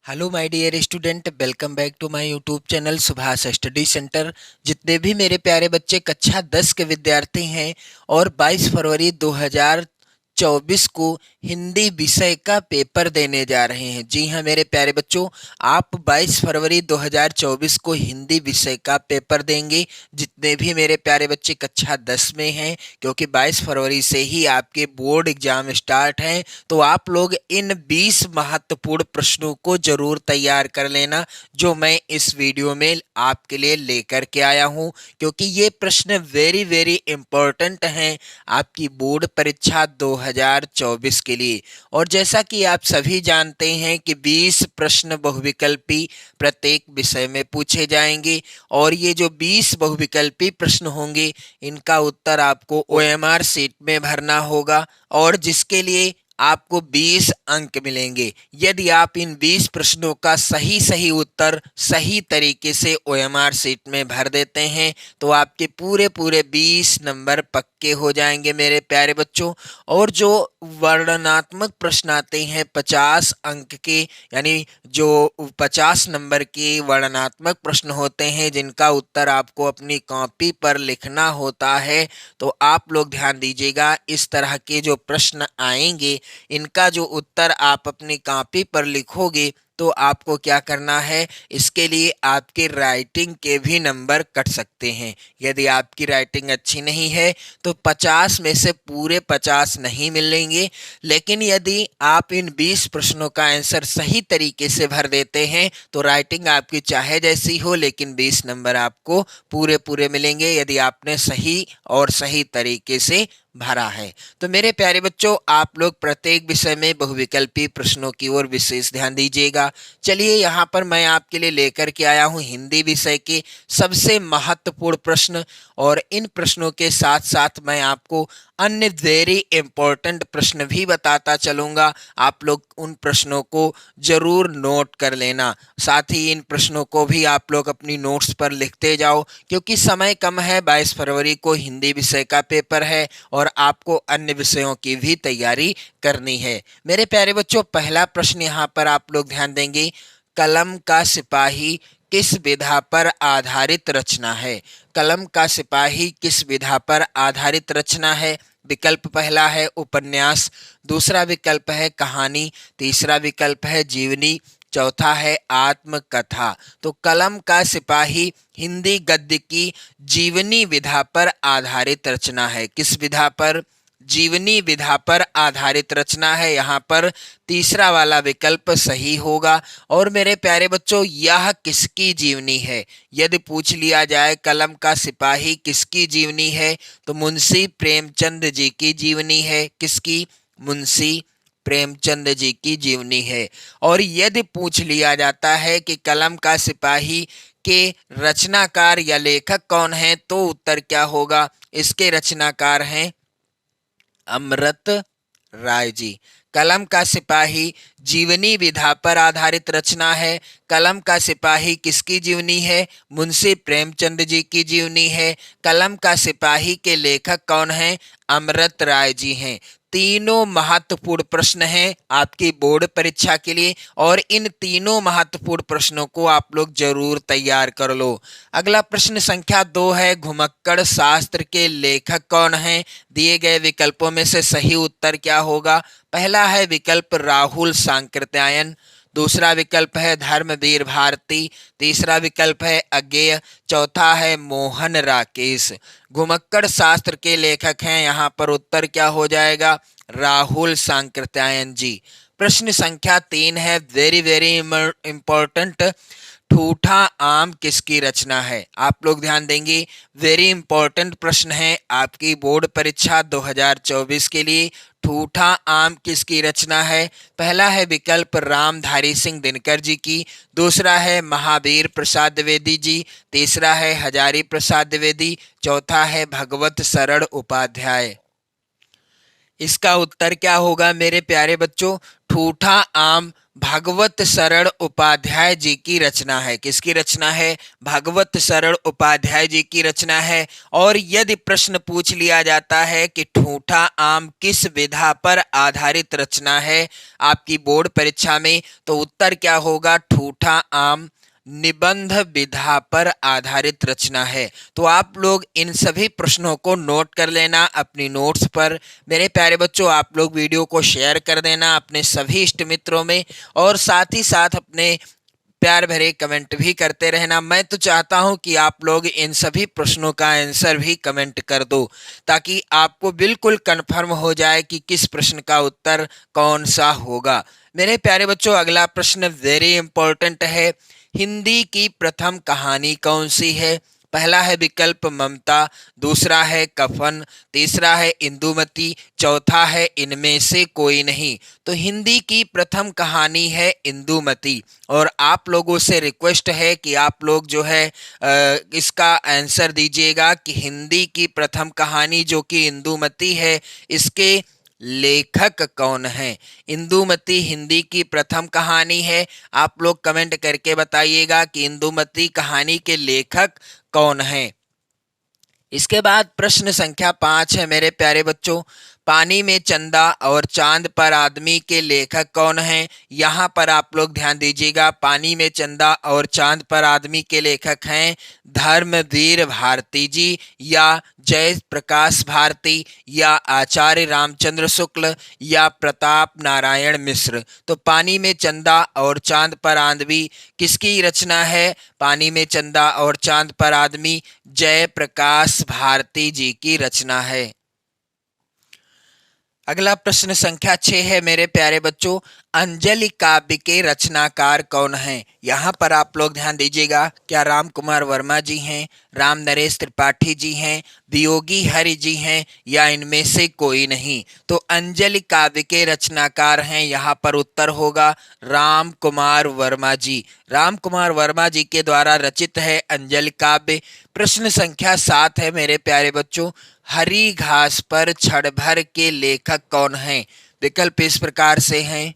Hello my dear student, welcome back to my YouTube channel Subhash study centre. जितने भी मेरे प्यारे बच्चे कक्षा 10 के विद्यार्थी हैं और 22 फरवरी 2024 को हिंदी विषय का पेपर देने जा रहे हैं। जी हाँ मेरे प्यारे बच्चों, आप 22 फरवरी 2024 को हिंदी विषय का पेपर देंगे। जितने भी मेरे प्यारे बच्चे कक्षा 10 में हैं, क्योंकि 22 फरवरी से ही आपके बोर्ड एग्जाम स्टार्ट हैं, तो आप लोग इन 20 महत्वपूर्ण प्रश्नों को जरूर तैयार कर लेना, जो मैं इस वीडियो में आपके लिए लेकर के आया हूं। क्योंकि ये प्रश्न वेरी वेरी इंपॉर्टेंट हैं आपकी बोर्ड परीक्षा 2024 के लिए। और जैसा कि आप सभी जानते हैं कि 20 प्रश्न बहुविकल्पी प्रत्येक विषय में पूछे जाएंगे, और ये जो 20 बहुविकल्पी प्रश्न होंगे इनका उत्तर आपको ओएमआर शीट में भरना होगा, और जिसके लिए आपको 20 अंक मिलेंगे। यदि आप इन 20 प्रश्नों का सही सही उत्तर सही तरीके से ओएमआर शीट में भर देते हैं तो आपके पूरे पूरे 20 नंबर पक्के हो जाएंगे मेरे प्यारे बच्चों। और जो वर्णनात्मक प्रश्न आते हैं 50 अंक के, यानी जो 50 नंबर के वर्णनात्मक प्रश्न होते हैं जिनका उत्तर आपको अपनी कॉपी पर लिखना होता है, तो आप लोग ध्यान दीजिएगा। इस तरह के जो प्रश्न आएंगे इनका जो उत्तर आप अपनी कॉपी पर लिखोगे तो आपको क्या करना है, इसके लिए आपके राइटिंग के भी नंबर कट सकते हैं। यदि आपकी राइटिंग अच्छी नहीं है तो 50 में से पूरे 50 नहीं मिलेंगे, लेकिन यदि आप इन 20 प्रश्नों का आंसर सही तरीके से भर देते हैं तो राइटिंग आपकी चाहे जैसी हो लेकिन 20 नंबर आपको पूरे पूरे मिलेंगे, यदि आपने सही और सही तरीके से भरा है। तो मेरे प्यारे बच्चों, आप लोग प्रत्येक विषय में बहुविकल्पी प्रश्नों की ओर विशेष ध्यान दीजिएगा। चलिए यहाँ पर मैं आपके लिए लेकर के आया हूँ हिंदी विषय के सबसे महत्वपूर्ण प्रश्न, और इन प्रश्नों के साथ साथ मैं आपको अन्य वेरी इंपॉर्टेंट प्रश्न भी बताता चलूंगा। आप लोग उन प्रश्नों को जरूर नोट कर लेना, साथ ही इन प्रश्नों को भी आप लोग अपनी नोट्स पर लिखते जाओ, क्योंकि समय कम है। 22 फरवरी को हिंदी विषय का पेपर है और आपको अन्य विषयों की भी तैयारी करनी है। मेरे प्यारे बच्चों, पहला प्रश्न यहाँ पर आप लोग ध्यान देंगे, कलम का सिपाही किस विधा पर आधारित रचना है। कलम का सिपाही किस विधा पर आधारित रचना है। विकल्प पहला है उपन्यास, दूसरा विकल्प है कहानी, तीसरा विकल्प है जीवनी, चौथा है आत्मकथा। तो कलम का सिपाही हिंदी गद्य की जीवनी विधा पर आधारित रचना है। किस विधा पर? जीवनी विधा पर आधारित रचना है। यहाँ पर तीसरा वाला विकल्प सही होगा। और मेरे प्यारे बच्चों, यह किसकी जीवनी है? यदि पूछ लिया जाए कलम का सिपाही किसकी जीवनी है, तो मुंशी प्रेमचंद जी की जीवनी है। किसकी? मुंशी प्रेमचंद जी की जीवनी है। और यदि पूछ लिया जाता है कि कलम का सिपाही के रचनाकार या लेखक कौन है, तो उत्तर क्या होगा? इसके रचनाकार हैं अमृत राय जी। कलम का सिपाही जीवनी विधा पर आधारित रचना है। कलम का सिपाही किसकी जीवनी है? मुंशी प्रेमचंद जी की जीवनी है। कलम का सिपाही के लेखक कौन हैं? अमृत राय जी हैं। तीनों महत्वपूर्ण प्रश्न हैं आपकी बोर्ड परीक्षा के लिए, और इन तीनों महत्वपूर्ण प्रश्नों को आप लोग जरूर तैयार कर लो। अगला प्रश्न संख्या 2 है, घुमक्कड़ शास्त्र के लेखक कौन हैं? दिए गए विकल्पों में से सही उत्तर क्या होगा? पहला है विकल्प राहुल सांकृत्यायन, दूसरा विकल्प है धर्मवीर भारती, तीसरा विकल्प है अज्ञेय, चौथा है मोहन राकेश। घुमक्कड़ शास्त्र के लेखक हैं, यहाँ पर उत्तर क्या हो जाएगा? राहुल सांकृत्यायन जी। प्रश्न संख्या 3 है, वेरी वेरी इंपॉर्टेंट, ठूठा आम किसकी रचना है? आप लोग ध्यान देंगे, वेरी इंपॉर्टेंट प्रश्न है आपकी बोर्ड परीक्षा 2024 के लिए। ठूठा आम किसकी रचना है? पहला है विकल्प रामधारी सिंह दिनकर जी की, दूसरा है महावीर प्रसाद द्विवेदी जी, तीसरा है हजारी प्रसाद द्विवेदी, चौथा है भगवत शरण उपाध्याय। इसका उत्तर क्या होगा मेरे प्यारे बच्चों? ठूठा आम भागवत शरण उपाध्याय जी की रचना है। किसकी रचना है? भागवत शरण उपाध्याय जी की रचना है। और यदि प्रश्न पूछ लिया जाता है कि ठूठा आम किस विधा पर आधारित रचना है आपकी बोर्ड परीक्षा में, तो उत्तर क्या होगा? ठूठा आम निबंध विधा पर आधारित रचना है। तो आप लोग इन सभी प्रश्नों को नोट कर लेना अपनी नोट्स पर। मेरे प्यारे बच्चों, आप लोग वीडियो को शेयर कर देना अपने सभी इष्ट मित्रों में, और साथ ही साथ अपने प्यार भरे कमेंट भी करते रहना। मैं तो चाहता हूं कि आप लोग इन सभी प्रश्नों का आंसर भी कमेंट कर दो, ताकि आपको बिल्कुल कंफर्म हो जाए कि किस प्रश्न का उत्तर कौन सा होगा। मेरे प्यारे बच्चों, अगला प्रश्न वेरी इंपॉर्टेंट है। हिंदी की प्रथम कहानी कौन सी है? पहला है विकल्प ममता, दूसरा है कफन, तीसरा है इंदुमती, चौथा है इनमें से कोई नहीं। तो हिंदी की प्रथम कहानी है इंदुमती। और आप लोगों से रिक्वेस्ट है कि आप लोग जो है इसका आंसर दीजिएगा कि हिंदी की प्रथम कहानी जो कि इंदुमती है, इसके लेखक कौन है? इंदुमती हिंदी की प्रथम कहानी है। आप लोग कमेंट करके बताइएगा कि इंदुमती कहानी के लेखक कौन है। इसके बाद प्रश्न संख्या 5 है मेरे प्यारे बच्चों। पानी में चंदा और चांद पर आदमी के लेखक कौन हैं? यहाँ पर आप लोग ध्यान दीजिएगा। पानी में चंदा और चांद पर आदमी के लेखक हैं धर्मवीर भारती जी, या जय प्रकाश भारती, या आचार्य रामचंद्र शुक्ल, या प्रताप नारायण मिश्र। तो पानी में चंदा और चांद पर आदमी किसकी रचना है? पानी में चंदा और चांद पर आदमी जय प्रकाश भारती जी की रचना है। अगला प्रश्न संख्या 6 है मेरे प्यारे बच्चों। अंजलि काव्य के रचनाकार कौन हैं? यहाँ पर आप लोग ध्यान दीजिएगा। क्या राम कुमार वर्मा जी हैं, राम नरेश त्रिपाठी जी हैं, वियोगी हरि जी हैं, या इनमें से कोई नहीं? तो अंजलि काव्य के रचनाकार हैं, यहाँ पर उत्तर होगा राम कुमार वर्मा जी। राम कुमार वर्मा जी के द्वारा रचित है अंजलि काव्य। प्रश्न संख्या 7 है मेरे प्यारे बच्चों। हरी घास पर क्षण भर के लेखक कौन हैं? विकल्प इस प्रकार से हैं।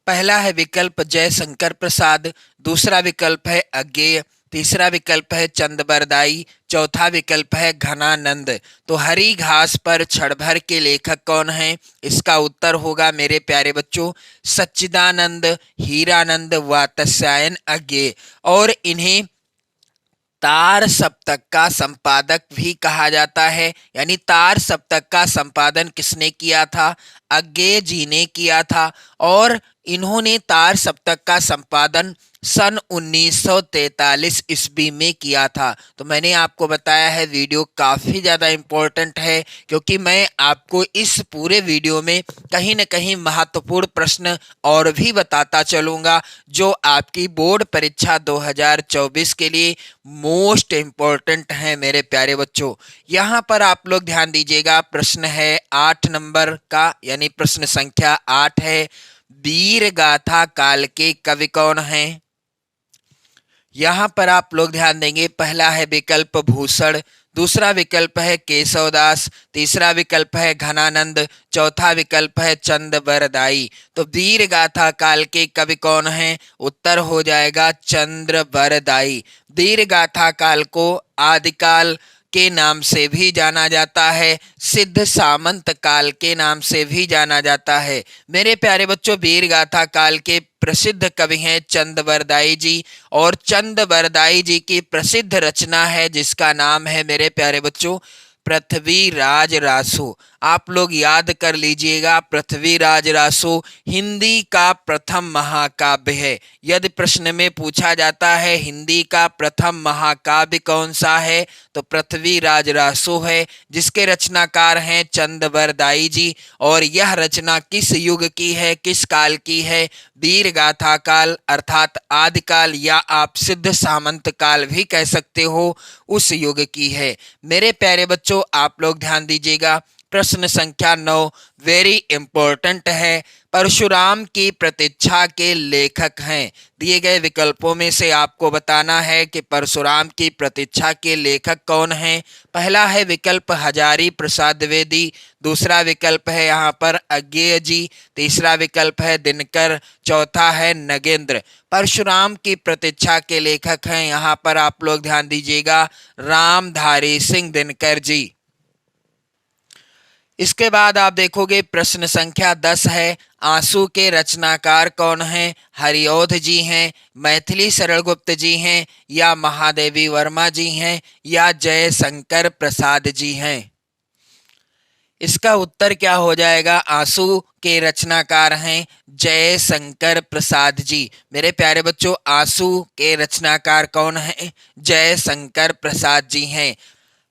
पहला है विकल्प जयशंकर प्रसाद, दूसरा विकल्प है अज्ञेय, तीसरा विकल्प है चंदबरदाई, चौथा विकल्प है घनानंद। तो हरी घास पर क्षण भर के लेखक कौन हैं? इसका उत्तर होगा मेरे प्यारे बच्चों सच्चिदानंद, हीरानंद, वात्स्यायन अज्ञेय। और इन्हें तार सप्तक का संपादक भी कहा जाता है। यानी तार सप्तक का संपादन किसने किया था? अज्ञेय जी ने किया था। और इन्होंने तार सप्तक का संपादन सन 1943 ईस्वी में किया था। तो मैंने आपको बताया है वीडियो काफ़ी ज़्यादा इम्पोर्टेंट है, क्योंकि मैं आपको इस पूरे वीडियो में कहीं न कहीं महत्वपूर्ण प्रश्न और भी बताता चलूँगा, जो आपकी बोर्ड परीक्षा 2024 के लिए मोस्ट इम्पोर्टेंट हैं मेरे प्यारे बच्चों। यहाँ पर आप लोग ध्यान दीजिएगा। प्रश्न है 8 नंबर का, यानी प्रश्न संख्या 8 है। वीर गाथा काल के कवि कौन हैं? यहाँ पर आप लोग ध्यान देंगे। पहला है विकल्प भूषण, दूसरा विकल्प है केशवदास, तीसरा विकल्प है घनानंद, चौथा विकल्प है चंद्रबरदाई। तो वीर गाथा काल के कवि कौन हैं? उत्तर हो जाएगा चंद्रबरदाई। वीर गाथा काल को आदिकाल के नाम से भी जाना जाता है, सिद्ध सामंत काल के नाम से भी जाना जाता है। मेरे प्यारे बच्चों, वीर गाथा काल के प्रसिद्ध कवि हैं चंद्रबरदाई जी, और चंद्रबरदाई जी की प्रसिद्ध रचना है जिसका नाम है मेरे प्यारे बच्चों पृथ्वीराज रासो। आप लोग याद कर लीजिएगा, पृथ्वीराज रासो हिंदी का प्रथम महाकाव्य है। यदि प्रश्न में पूछा जाता है हिंदी का प्रथम महाकाव्य कौन सा है, तो पृथ्वीराज रासो है, जिसके रचनाकार हैं चंद्रबरदाई जी। और यह रचना किस युग की है, किस काल की है? वीर गाथा काल अर्थात आदिकाल, या आप सिद्ध सामंत काल भी कह सकते हो, उस युग की है। मेरे प्यारे बच्चों, आप लोग ध्यान दीजिएगा। प्रश्न संख्या 9 वेरी इंपॉर्टेंट है। परशुराम की प्रतीक्षा के लेखक हैं। दिए गए विकल्पों में से आपको बताना है कि परशुराम की प्रतीक्षा के लेखक कौन हैं। पहला है विकल्प हजारी प्रसाद द्विवेदी, दूसरा विकल्प है यहाँ पर अज्ञेय जी, तीसरा विकल्प है दिनकर, चौथा है नगेंद्र। परशुराम की प्रतीक्षा के लेखक हैं यहाँ पर आप लोग ध्यान दीजिएगा रामधारी सिंह दिनकर जी। इसके बाद आप देखोगे प्रश्न संख्या 10 है आंसू के रचनाकार कौन हैं। हरिऔध जी हैं, मैथिली सरल गुप्त जी हैं, या महादेवी वर्मा जी हैं, या जयशंकर प्रसाद जी हैं। इसका उत्तर क्या हो जाएगा। आंसू के रचनाकार हैं जयशंकर प्रसाद जी। मेरे प्यारे बच्चों आंसू के रचनाकार कौन हैं। जयशंकर प्रसाद जी हैं।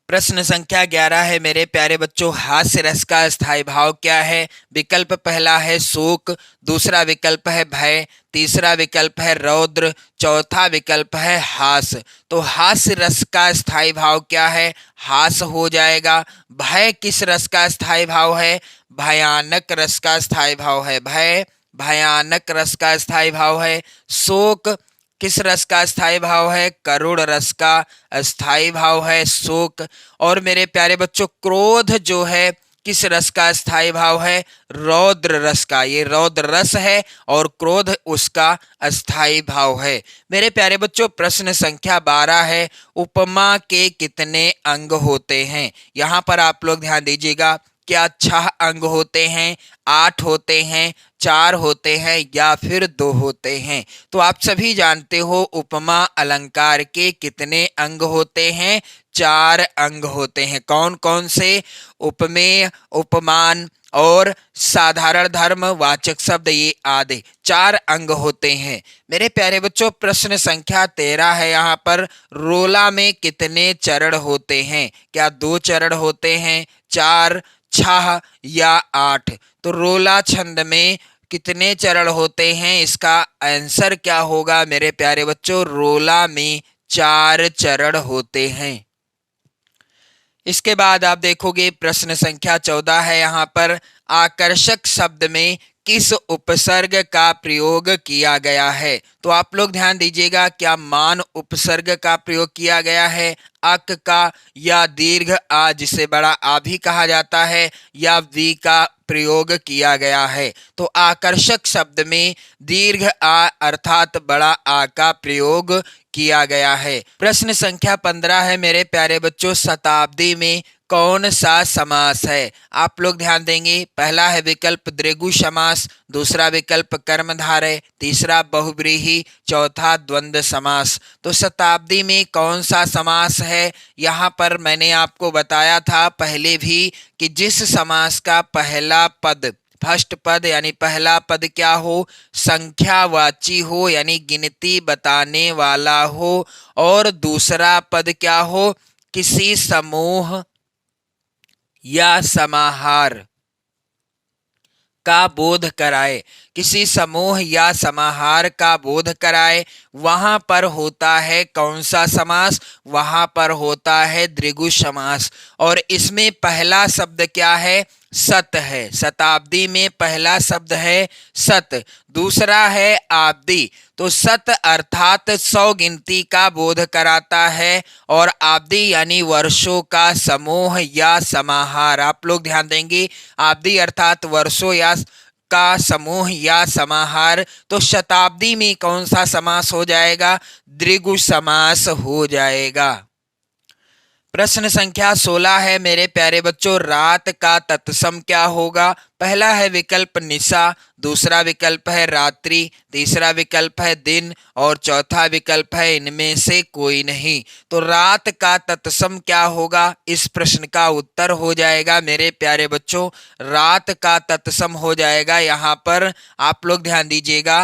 प्रश्न संख्या 11 है मेरे प्यारे बच्चों हास्य रस का स्थायी भाव क्या है। विकल्प पहला है शोक, दूसरा विकल्प है भय, तीसरा विकल्प है रौद्र, चौथा विकल्प है हास। तो हास्य रस का स्थायी भाव क्या है। हास हो जाएगा। भय किस रस का स्थायी भाव है। भयानक रस का स्थायी भाव है। भय भयानक रस का स्थायी भाव है। शोक किस रस का स्थायी भाव है। करुण रस का स्थायी भाव है शोक। और मेरे प्यारे बच्चों क्रोध जो है किस रस का स्थायी भाव है। रौद्र रस का। ये रौद्र रस है और क्रोध उसका अस्थायी भाव है। मेरे प्यारे बच्चों प्रश्न संख्या 12 है उपमा के कितने अंग होते हैं। यहाँ पर आप लोग ध्यान दीजिएगा क्या 6 अंग होते हैं, 8 होते हैं, 4 होते हैं, या फिर 2 होते हैं। तो आप सभी जानते हो उपमा अलंकार के कितने अंग होते हैं। 4 अंग होते हैं। कौन कौन से। उपमेय, उपमान और साधारण धर्म वाचक शब्द ये आदि 4 अंग होते हैं। मेरे प्यारे बच्चों प्रश्न संख्या 13 है यहाँ पर रोला में कितने चरण होते हैं। क्या 2 चरण होते हैं, 4, 6 या 8। तो रोला छंद में कितने चरण होते हैं। इसका आंसर क्या होगा मेरे प्यारे बच्चों रोला में 4 चरण होते हैं। इसके बाद आप देखोगे प्रश्न संख्या 14 है यहाँ पर आकर्षक शब्द में किस उपसर्ग का प्रयोग किया गया है। तो आप लोग ध्यान दीजिएगा क्या मान उपसर्ग का प्रयोग किया गया है, अक का, या दीर्घ आ जिसे बड़ा आ भी कहा जाता है, या वी का प्रयोग किया गया है। तो आकर्षक शब्द में दीर्घ आ अर्थात बड़ा आ का प्रयोग किया गया है। प्रश्न संख्या 15 है मेरे प्यारे बच्चों शताब्दी में कौन सा समास है। आप लोग ध्यान देंगे पहला है विकल्प द्विगु समास, दूसरा विकल्प कर्मधारय, तीसरा बहुव्रीहि, चौथा द्वंद्व समास। तो शताब्दी में कौन सा समास है। यहाँ पर मैंने आपको बताया था पहले भी कि जिस समास का पहला पद फर्स्ट पद यानी पहला पद क्या हो संख्यावाची हो यानी गिनती बताने वाला हो, और दूसरा पद क्या हो किसी समूह या समाहार का बोध कराए। किसी समूह या समाहार का बोध कराए वहां पर होता है कौन सा समास। वहां पर होता है द्विगु समास। और इसमें पहला शब्द क्या है सत है। शताब्दी में पहला शब्द है सत, दूसरा है आब्दी। तो सत अर्थात 100 गिनती का बोध कराता है, और आब्दी यानी वर्षों का समूह या समाहार। आप लोग ध्यान देंगे आब्दी अर्थात वर्षों या का समूह या समाहार। तो शताब्दी में कौन सा समास हो जाएगा द्विगु समास हो जाएगा। प्रश्न संख्या 16 है मेरे प्यारे बच्चों रात का तत्सम क्या होगा। पहला है विकल्प निशा, दूसरा विकल्प है रात्रि, तीसरा विकल्प है दिन, और चौथा विकल्प है इनमें से कोई नहीं। तो रात का तत्सम क्या होगा। इस प्रश्न का उत्तर हो जाएगा मेरे प्यारे बच्चों रात का तत्सम हो जाएगा यहाँ पर आप लोग ध्यान दीजिएगा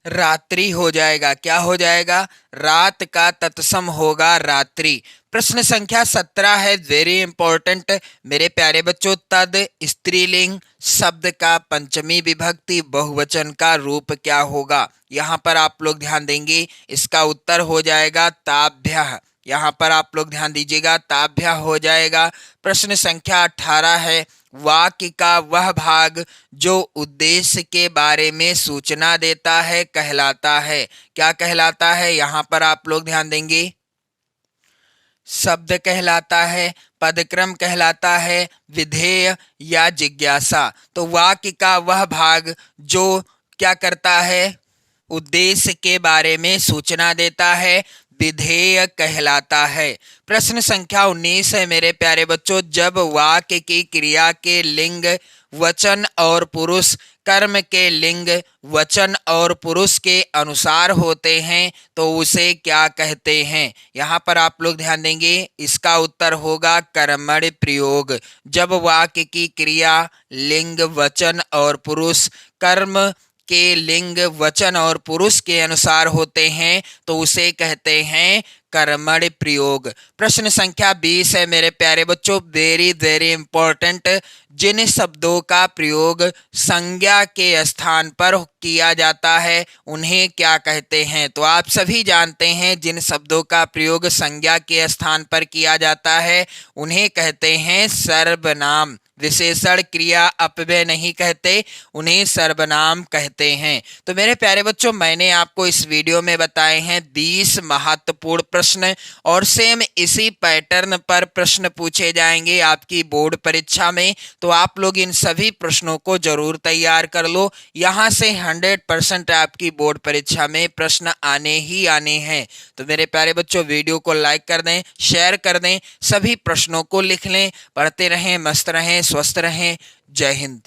रात्रि हो जाएगा। क्या हो जाएगा रात का तत्सम होगा रात्रि। प्रश्न संख्या 17 है वेरी इंपॉर्टेंट मेरे प्यारे बच्चों तद स्त्रीलिंग शब्द का पंचमी विभक्ति बहुवचन का रूप क्या होगा। यहाँ पर आप लोग ध्यान देंगे इसका उत्तर हो जाएगा ताभ्यः। यहाँ पर आप लोग ध्यान दीजिएगा ताभ्यः हो जाएगा। प्रश्न संख्या 18 है वाक्य का वह भाग जो उद्देश्य के बारे में सूचना देता है कहलाता है। क्या कहलाता है? यहाँ पर आप लोग ध्यान देंगे। शब्द कहलाता है, पदक्रम कहलाता है, विधेय या जिज्ञासा। तो वाक्य का वह भाग जो क्या करता है? उद्देश्य के बारे में सूचना देता है, विधेय कहलाता है। प्रश्न संख्या 19 है मेरे प्यारे बच्चों, जब वाक्य की क्रिया के लिंग वचन और पुरुष कर्म के लिंग वचन और पुरुष के अनुसार होते हैं तो उसे क्या कहते हैं? यहाँ पर आप लोग ध्यान देंगे, इसका उत्तर होगा कर्मण्य प्रयोग। जब वाक्य की क्रिया लिंग वचन और पुरुष कर्म के लिंग वचन और पुरुष के अनुसार होते हैं तो उसे कहते हैं कर्मण्य प्रयोग। प्रश्न संख्या 20 है मेरे प्यारे बच्चों, वेरी वेरी इंपॉर्टेंट, जिन शब्दों का प्रयोग संज्ञा के स्थान पर किया जाता है उन्हें क्या कहते हैं? तो आप सभी जानते हैं जिन शब्दों का प्रयोग संज्ञा के स्थान पर किया जाता है उन्हें कहते हैं सर्वनाम। विशेषण क्रिया अपव्यय नहीं कहते, उन्हें सर्वनाम कहते हैं। तो मेरे प्यारे बच्चों, मैंने आपको इस वीडियो में बताए हैं 20 महत्वपूर्ण प्रश्न और सेम इसी पैटर्न पर प्रश्न पूछे जाएंगे आपकी बोर्ड परीक्षा में। तो आप लोग इन सभी प्रश्नों को जरूर तैयार कर लो। यहाँ से 100% आपकी बोर्ड परीक्षा में प्रश्न आने ही आने हैं। तो मेरे प्यारे बच्चों, वीडियो को लाइक कर दें, शेयर कर दें, सभी प्रश्नों को लिख लें। पढ़ते रहें, मस्त रहें, स्वस्थ रहें। जय हिंद।